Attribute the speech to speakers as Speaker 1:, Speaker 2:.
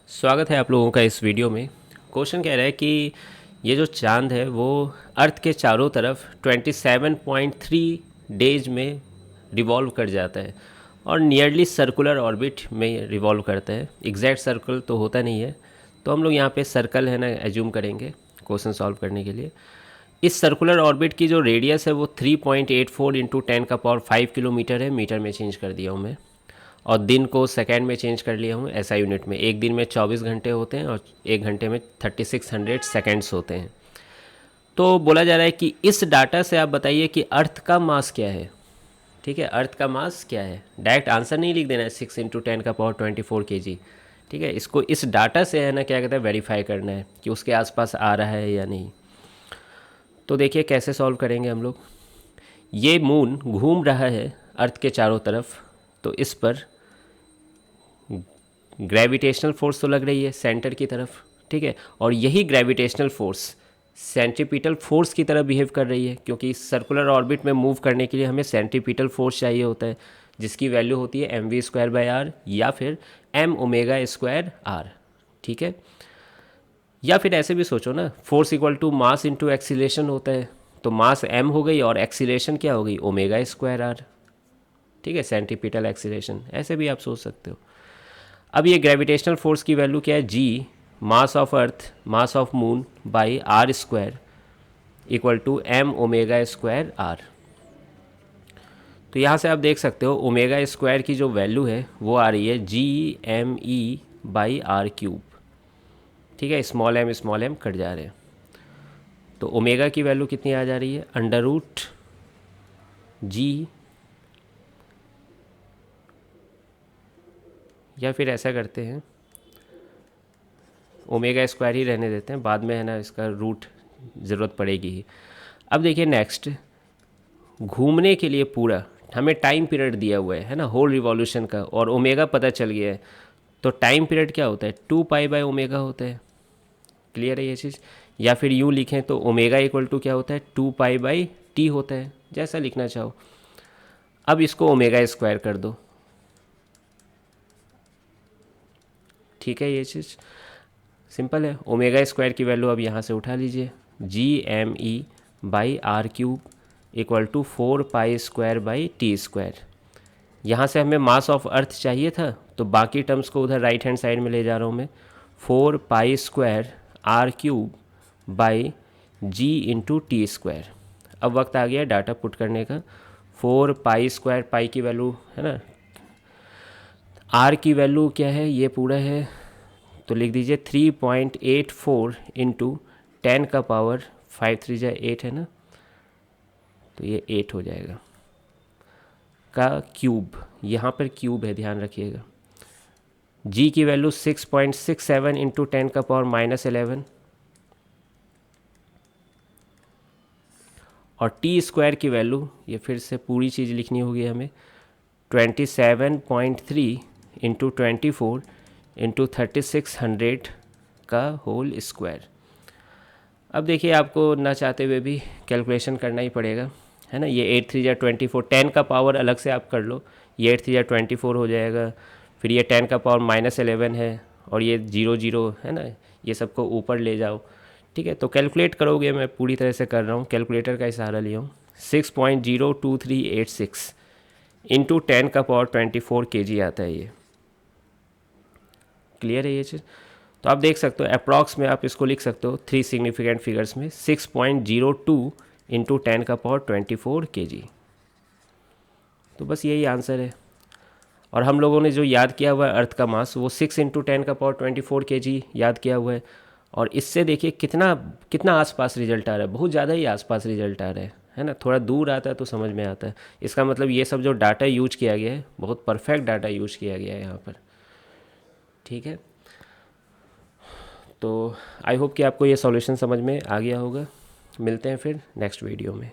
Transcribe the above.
Speaker 1: स्वागत है आप लोगों का इस वीडियो में। क्वेश्चन कह रहा है कि ये जो चांद है वो अर्थ के चारों तरफ 27.3 डेज में रिवॉल्व कर जाता है और नियरली सर्कुलर ऑर्बिट में रिवॉल्व करता है। एग्जैक्ट सर्कल तो होता नहीं है, तो हम लोग यहाँ पे सर्कल है ना एज्यूम करेंगे क्वेश्चन सॉल्व करने के लिए। इस सर्कुलर ऑर्बिट की जो रेडियस है वो 3.84 इंटू 10⁵ किलोमीटर है। मीटर में चेंज कर दिया हूँ मैं, और दिन को सेकेंड में चेंज कर लिया हूँ ऐसा यूनिट में। एक दिन में 24 घंटे होते हैं और एक घंटे में 3600 सेकेंड्स होते हैं। तो बोला जा रहा है कि इस डाटा से आप बताइए कि अर्थ का मास क्या है। ठीक है, अर्थ का मास क्या है। डायरेक्ट आंसर नहीं लिख देना है 6 इंटू 10⁻24 kg। ठीक है, इसको इस डाटा से है ना क्या कहते हैं वेरीफाई करना है कि उसके आसपास आ रहा है या नहीं। तो देखिए कैसे सॉल्व करेंगे हम लोग। ये मून घूम रहा है अर्थ के चारों तरफ, तो इस पर ग्रेविटेशनल फोर्स तो लग रही है सेंटर की तरफ। ठीक है, और यही ग्रेविटेशनल फोर्स सेंट्रीपिटल फोर्स की तरह बिहेव कर रही है, क्योंकि सर्कुलर ऑर्बिट में मूव करने के लिए हमें सेंट्रीपिटल फोर्स चाहिए होता है, जिसकी वैल्यू होती है mv²/r या फिर m⍵²r। ठीक है, या फिर ऐसे भी सोचो ना, force equal to mass into acceleration होता है, तो मास m हो गई और एक्सीलेशन क्या हो गई ω²r। ठीक है, सेंट्रीपिटल एक्सीलेशन ऐसे भी आप सोच सकते हो। अब ये ग्रेविटेशनल फोर्स की वैल्यू क्या है, g mass of earth mass of moon by r² equal to m⍵²r। तो यहाँ से आप देख सकते हो ω² की जो वैल्यू है वो आ रही है Gme/r³। ठीक है, स्मॉल m कट जा रहे हैं, तो ओमेगा की वैल्यू कितनी आ जा रही है √g, या फिर ऐसा करते हैं ω² ही रहने देते हैं, बाद में है ना इसका रूट ज़रूरत पड़ेगी ही। अब देखिए नेक्स्ट, घूमने के लिए पूरा हमें टाइम पीरियड दिया हुआ है ना होल रिवॉल्यूशन का, और ओमेगा पता चल गया है, तो टाइम पीरियड क्या होता है 2π/ω होता है। क्लियर है ये चीज़। या फिर यूँ लिखें तो ओमेगा इक्वल टू क्या होता है 2π/t होता है, जैसा लिखना चाहो। अब इसको ω² कर दो। ठीक है, ये चीज़ सिंपल है। ω² की वैल्यू अब यहाँ से उठा लीजिए, Gme/r³ इक्वल टू 4π²/t²। यहाँ से हमें मास ऑफ अर्थ चाहिए था, तो बाकी टर्म्स को उधर राइट हैंड साइड में ले जा रहा हूँ मैं। 4π²r³/g/t²। अब वक्त आ गया डाटा पुट करने का। 4π² पाई की वैल्यू है ना, आर की वैल्यू क्या है ये पूरा है, तो लिख दीजिए 3.84 इंटू 10⁵ 5×3=8 है ना, तो ये 8 हो जाएगा का क्यूब। यहाँ पर क्यूब है, ध्यान रखिएगा। जी की वैल्यू 6.67 इंटू 10⁻⁻11, और t² की वैल्यू ये फिर से पूरी चीज़ लिखनी होगी हमें 27.3 इंटू 24 इंटू 3600 का होल स्क्वायर। अब देखिए आपको ना चाहते हुए भी कैलकुलेशन करना ही पड़ेगा, है ना। ये 8×3=24, 10 का पावर अलग से आप कर लो, ये 8×3=24 हो जाएगा। फिर ये 10⁻⁻11 है, और ये 0 है ना, ये सबको ऊपर ले जाओ। ठीक है, तो कैलकुलेट करोगे, मैं पूरी तरह से कर रहा हूँ, कैलकुलेटर का सहारा लिया हूँ। 6.02386 इंटू 10⁻24 kg आता है ये। क्लियर है ये चीज़। तो आप देख सकते हो अप्रॉक्स में आप इसको लिख सकते हो 3 सिग्निफिकेंट फिगर्स में 6.02 इंटू 10⁻24 kg। तो बस यही आंसर है। और हम लोगों ने जो याद किया हुआ है अर्थ का मास, वो 6 इंटू 10⁻24 kg याद किया हुआ है। और इससे देखिए कितना कितना आसपास रिजल्ट आ रहा है, बहुत ज़्यादा ही आसपास रिजल्ट आ रहा है ना। थोड़ा दूर आता है तो समझ में आता है। इसका मतलब ये सब जो डाटा यूज किया गया है, बहुत परफेक्ट डाटा यूज किया गया है यहाँ पर। ठीक है, तो आई होप कि आपको ये सॉल्यूशन समझ में आ गया होगा। मिलते हैं फिर नेक्स्ट वीडियो में।